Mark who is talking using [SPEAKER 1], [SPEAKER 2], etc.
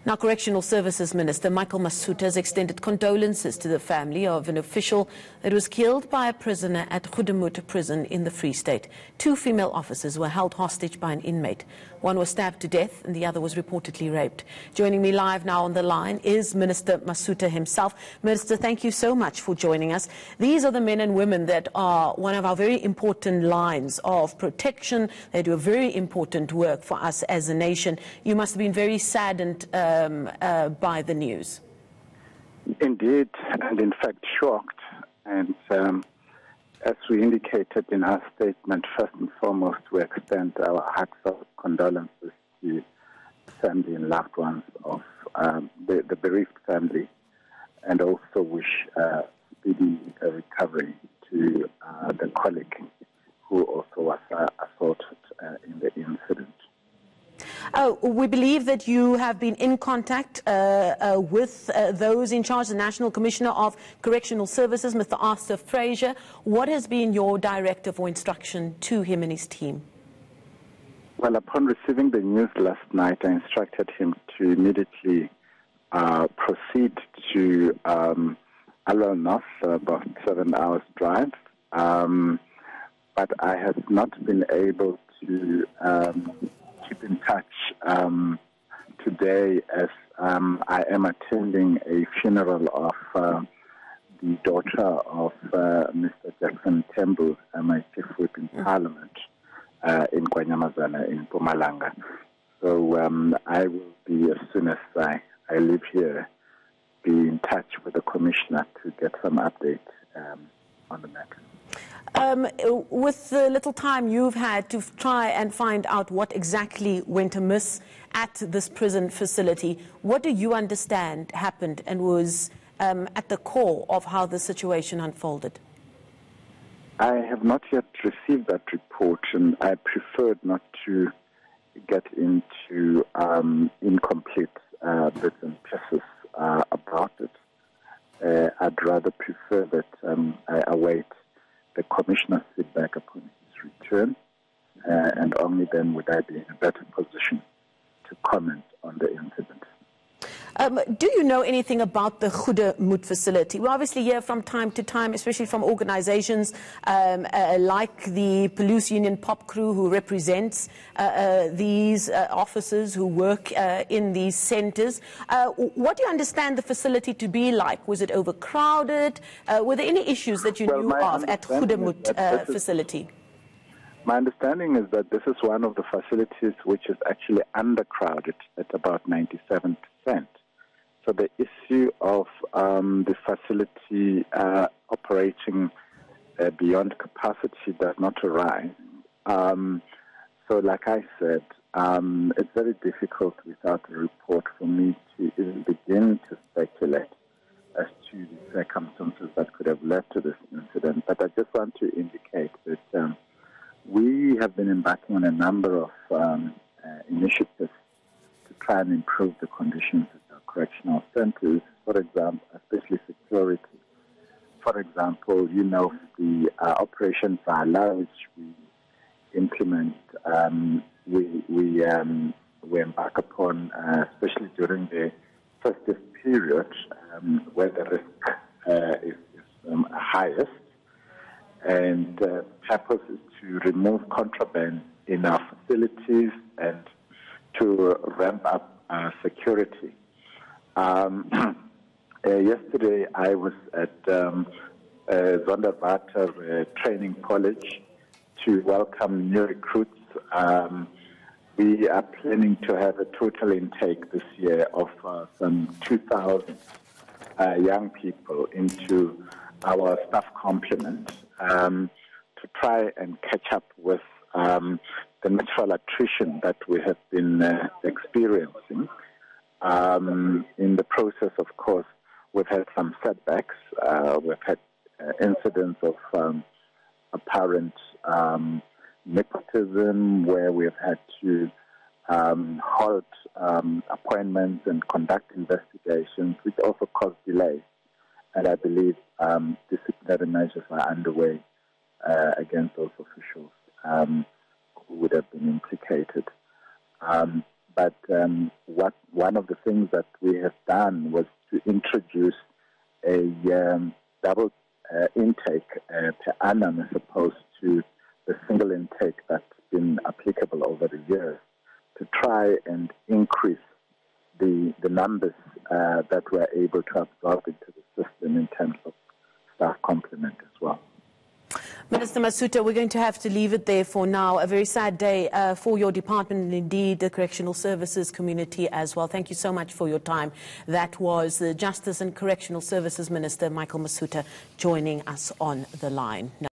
[SPEAKER 1] Now, Correctional Services Minister Micheal Masutha has extended condolences to the family of an official that was killed by a prisoner at Goedemoed prison in the Free State. 2 female officers were held hostage by an inmate. One was stabbed to death and the other was reportedly raped. Joining me live now on the line is Minister Masutha himself. Minister, thank you so much for joining us. These are the men and women that are one of our very important lines of protection. They do a very important work for us as a nation. You must have been very saddened by the news.
[SPEAKER 2] Indeed, and in fact shocked. And as we indicated in our statement, first and foremost, we extend our heartfelt condolences to the family and loved ones of the bereaved family, and also wish speedy recovery to the colleague who also was assaulted in the incident.
[SPEAKER 1] We believe that you have been in contact with those in charge, the National Commissioner of Correctional Services, Mr. Arthur Fraser. What has been your directive or instruction to him and his team?
[SPEAKER 2] Well, upon receiving the news last night, I instructed him to immediately proceed to Aloe North, about 7 hours drive. But I have not been able to keep in touch today, as I am attending a funeral of the daughter of Mr. Jackson Tembu, my chief whip in Parliament in Goedemoed in Mpumalanga. So I will be, as soon as I leave here, be in touch with the Commissioner to get some update on the matter.
[SPEAKER 1] With the little time you've had to try and find out what exactly went amiss at this prison facility, what do you understand happened and was at the core of how the situation unfolded?
[SPEAKER 2] I have not yet received that report, and I preferred not to get into incomplete bits and pieces about it. I'd rather prefer that I await the Commissioner's feedback upon his return, and only then would I be in a better position to comment on the incident.
[SPEAKER 1] Do you know anything about the Goedemoed facility? We obviously hear from time to time, especially from organizations like the Police Union Pop Crew, who represents these officers who work in these centers. What do you understand the facility to be like? Was it overcrowded? Were there any issues that you knew of at Goedemoed facility?
[SPEAKER 2] My understanding is that this is one of the facilities which is actually undercrowded at about 97%. So the issue of the facility operating beyond capacity does not arise. So like I said, it's very difficult without a report for me to even begin to speculate as to the circumstances that could have led to this incident. But I just want to indicate that we have been embarking on a number of initiatives to try and improve the conditions at our correctional centers, for example, especially security. For example, you know, the Operation Vala, which we implement, we embark upon, especially during the festive period, where the risk is highest. And the purpose is to remove contraband in our facilities and to ramp up security. Yesterday I was at Zonderwater Training College to welcome new recruits. We are planning to have a total intake this year of some 2,000 young people into our staff complement to try and catch up with the natural attrition that we have been experiencing. In the process, of course, we've had some setbacks. We've had incidents of apparent nepotism, where we've had to halt appointments and conduct investigations, which also caused delays. And I believe disciplinary measures are underway against those officials who would have been implicated. But one of the things that we have done was to introduce a double intake per annum as opposed to the single intake that's been applicable over the years, to try and increase the numbers that we're able to absorb into the system in terms of staff complement as well.
[SPEAKER 1] Minister Masutha, we're going to have to leave it there for now. A very sad day for your department and indeed the Correctional Services community as well. Thank you so much for your time. That was the Justice and Correctional Services Minister, Micheal Masutha, joining us on the line.